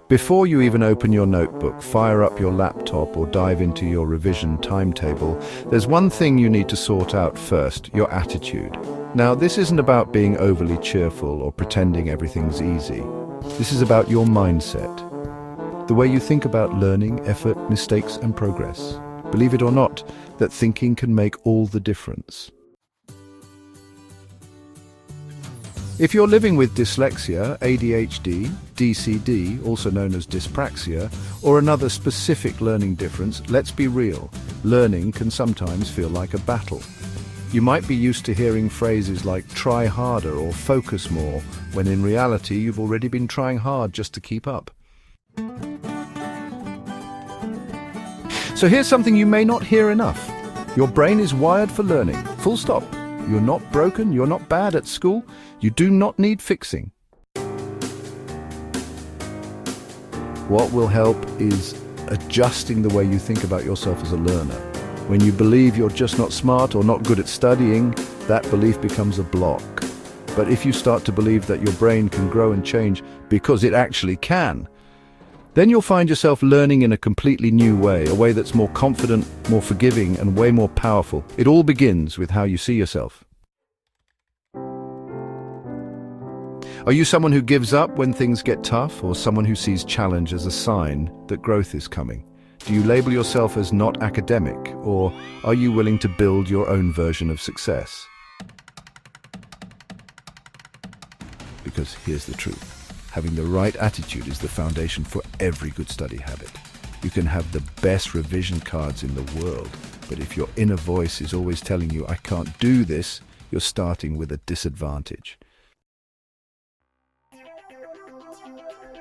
Before you even open your notebook, fire up your laptop, or dive into your revision timetable, there's one thing you need to sort out first: your attitude. Now, this isn't about being overly cheerful or pretending everything's easy. This is about your mindset. The way you think about learning, effort, mistakes, and progress. Believe it or not, that thinking can make all the difference. If you're living with dyslexia, ADHD, DCD, also known as dyspraxia, or another specific learning difference, let's be real. Learning can sometimes feel like a battle. You might be used to hearing phrases like try harder or focus more, when in reality you've already been trying hard just to keep up. So here's something you may not hear enough. Your brain is wired for learning, full stop. You're not broken, you're not bad at school, you do not need fixing. What will help is adjusting the way you think about yourself as a learner. When you believe you're just not smart or not good at studying, that belief becomes a block. But if you start to believe that your brain can grow and change because it actually can, then you'll find yourself learning in a completely new way, a way that's more confident, more forgiving, and way more powerful. It all begins with how you see yourself. Are you someone who gives up when things get tough, or someone who sees challenge as a sign that growth is coming? Do you label yourself as not academic, or are you willing to build your own version of success? Because here's the truth. Having the right attitude is the foundation for every good study habit. You can have the best revision cards in the world, but if your inner voice is always telling you, I can't do this, you're starting with a disadvantage.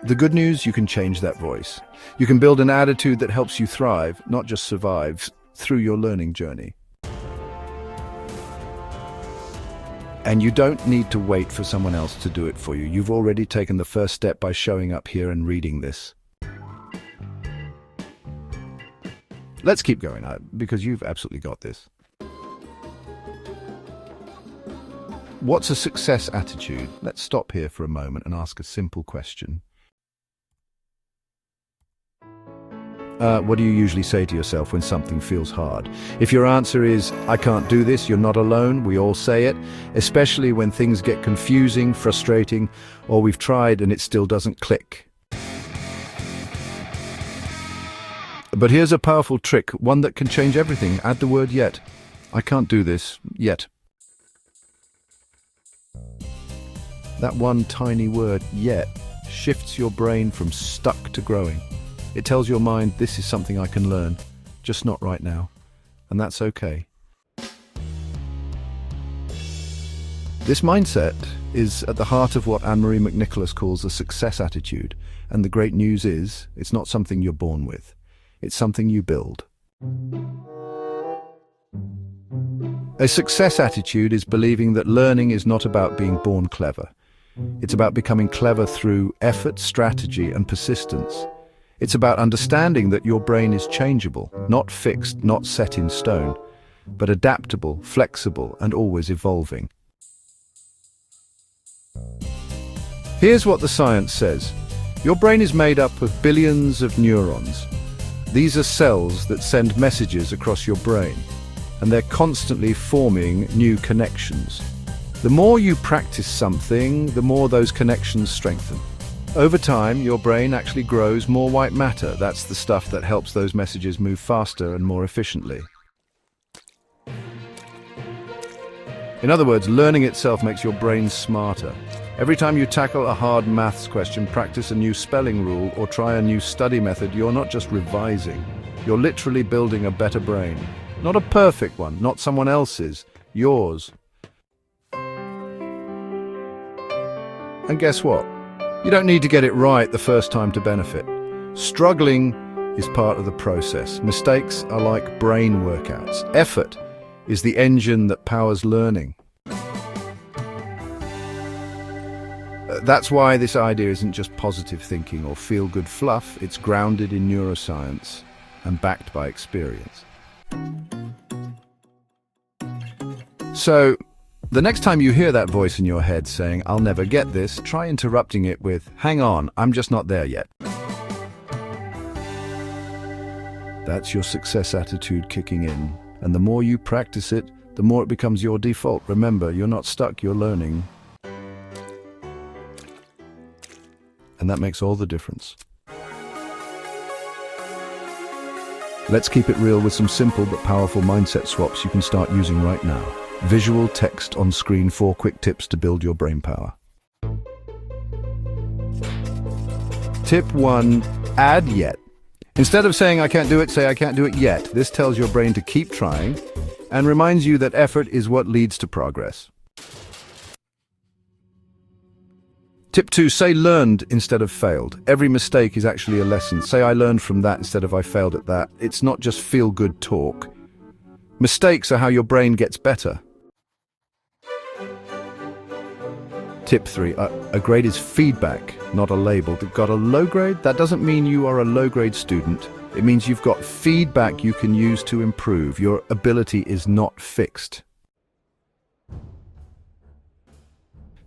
The good news, you can change that voice. You can build an attitude that helps you thrive, not just survive, through your learning journey. And you don't need to wait for someone else to do it for you. You've already taken the first step by showing up here and reading this. Let's keep going, because you've absolutely got this. What's a success attitude? Let's stop here for a moment and ask a simple question. What do you usually say to yourself when something feels hard? If your answer is, I can't do this, you're not alone, we all say it, especially when things get confusing, frustrating, or we've tried and it still doesn't click. But here's a powerful trick, one that can change everything. Add the word yet. I can't do this yet. That one tiny word, yet, shifts your brain from stuck to growing. It tells your mind, this is something I can learn, just not right now. And that's okay. This mindset is at the heart of what Ann-Marie McNicholas calls a success attitude. And the great news is, it's not something you're born with. It's something you build. A success attitude is believing that learning is not about being born clever. It's about becoming clever through effort, strategy, and persistence. It's about understanding that your brain is changeable, not fixed, not set in stone, but adaptable, flexible, and always evolving. Here's what the science says. Your brain is made up of billions of neurons. These are cells that send messages across your brain, and they're constantly forming new connections. The more you practice something, the more those connections strengthen. Over time, your brain actually grows more white matter. That's the stuff that helps those messages move faster and more efficiently. In other words, learning itself makes your brain smarter. Every time you tackle a hard maths question, practice a new spelling rule, or try a new study method, you're not just revising. You're literally building a better brain. Not a perfect one, not someone else's, yours. And guess what? You don't need to get it right the first time to benefit. Struggling is part of the process. Mistakes are like brain workouts. Effort is the engine that powers learning. That's why this idea isn't just positive thinking or feel-good fluff. It's grounded in neuroscience and backed by experience. So, The next time you hear that voice in your head saying, "I'll never get this," try interrupting it with, "Hang on, I'm just not there yet." That's your success attitude kicking in. And the more you practice it, the more it becomes your default. Remember, you're not stuck, you're learning. And that makes all the difference. Let's keep it real with some simple but powerful mindset swaps you can start using right now. Visual text on screen, 4 quick tips to build your brain power. Tip 1, add yet. Instead of saying "I can't do it," say "I can't do it yet." This tells your brain to keep trying and reminds you that effort is what leads to progress. Tip 2, say learned instead of failed. Every mistake is actually a lesson. Say "I learned from that" instead of "I failed at that." It's not just feel-good talk. Mistakes are how your brain gets better. Tip 3, a grade is feedback, not a label. Got a low grade? That doesn't mean you are a low-grade student. It means you've got feedback you can use to improve. Your ability is not fixed.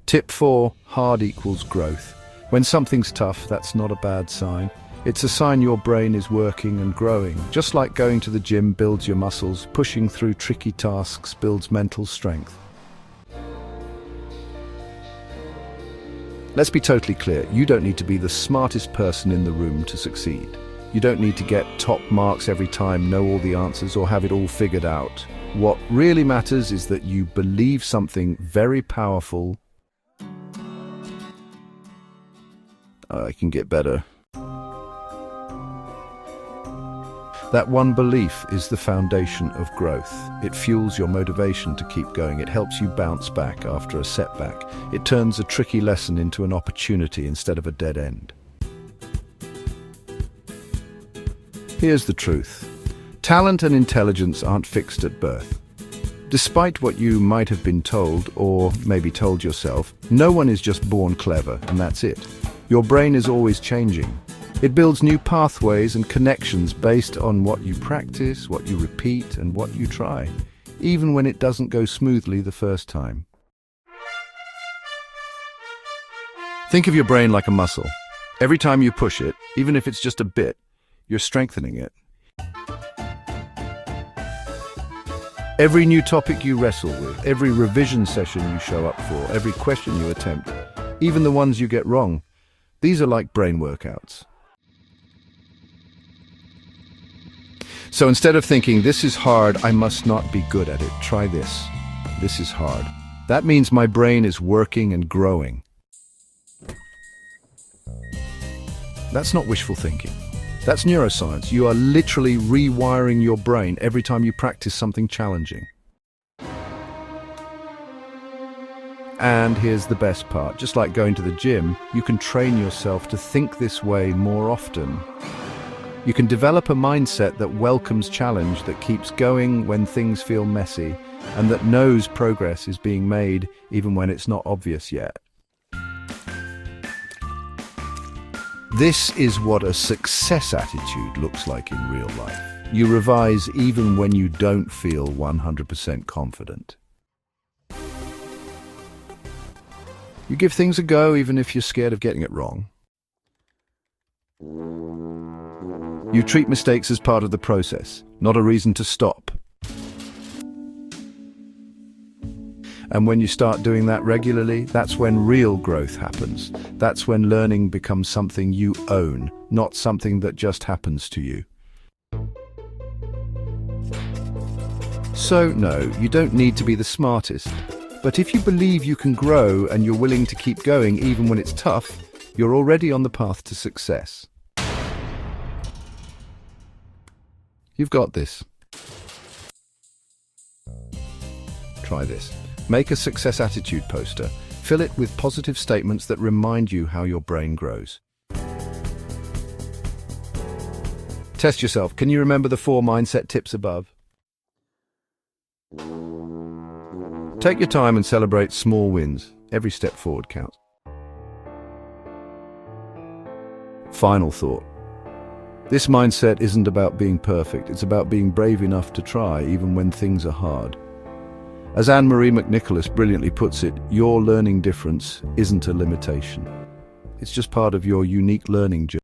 Tip 4, hard equals growth. When something's tough, that's not a bad sign. It's a sign your brain is working and growing. Just like going to the gym builds your muscles, pushing through tricky tasks builds mental strength. Let's be totally clear, you don't need to be the smartest person in the room to succeed. You don't need to get top marks every time, know all the answers, or have it all figured out. What really matters is that you believe something very powerful. I can get better. That one belief is the foundation of growth. It fuels your motivation to keep going. It helps you bounce back after a setback. It turns a tricky lesson into an opportunity instead of a dead end. Here's the truth. Talent and intelligence aren't fixed at birth. Despite what you might have been told, or maybe told yourself, no one is just born clever, and that's it. Your brain is always changing. It builds new pathways and connections based on what you practice, what you repeat, and what you try, even when it doesn't go smoothly the first time. Think of your brain like a muscle. Every time you push it, even if it's just a bit, you're strengthening it. Every new topic you wrestle with, every revision session you show up for, every question you attempt, even the ones you get wrong, these are like brain workouts. So instead of thinking, "This is hard, I must not be good at it," try this. "This is hard. That means my brain is working and growing." That's not wishful thinking. That's neuroscience. You are literally rewiring your brain every time you practice something challenging. And here's the best part. Just like going to the gym, you can train yourself to think this way more often. You can develop a mindset that welcomes challenge, that keeps going when things feel messy, and that knows progress is being made even when it's not obvious yet. This is what a success attitude looks like in real life. You revise even when you don't feel 100% confident. You give things a go even if you're scared of getting it wrong. You treat mistakes as part of the process, not a reason to stop. And when you start doing that regularly, that's when real growth happens. That's when learning becomes something you own, not something that just happens to you. So no, you don't need to be the smartest. But if you believe you can grow and you're willing to keep going even when it's tough, you're already on the path to success. You've got this. Try this. Make a success attitude poster. Fill it with positive statements that remind you how your brain grows. Test yourself. Can you remember the 4 mindset tips above? Take your time and celebrate small wins. Every step forward counts. Final thought. This mindset isn't about being perfect. It's about being brave enough to try even when things are hard. As Ann-Marie McNicholas brilliantly puts it, your learning difference isn't a limitation. It's just part of your unique learning journey.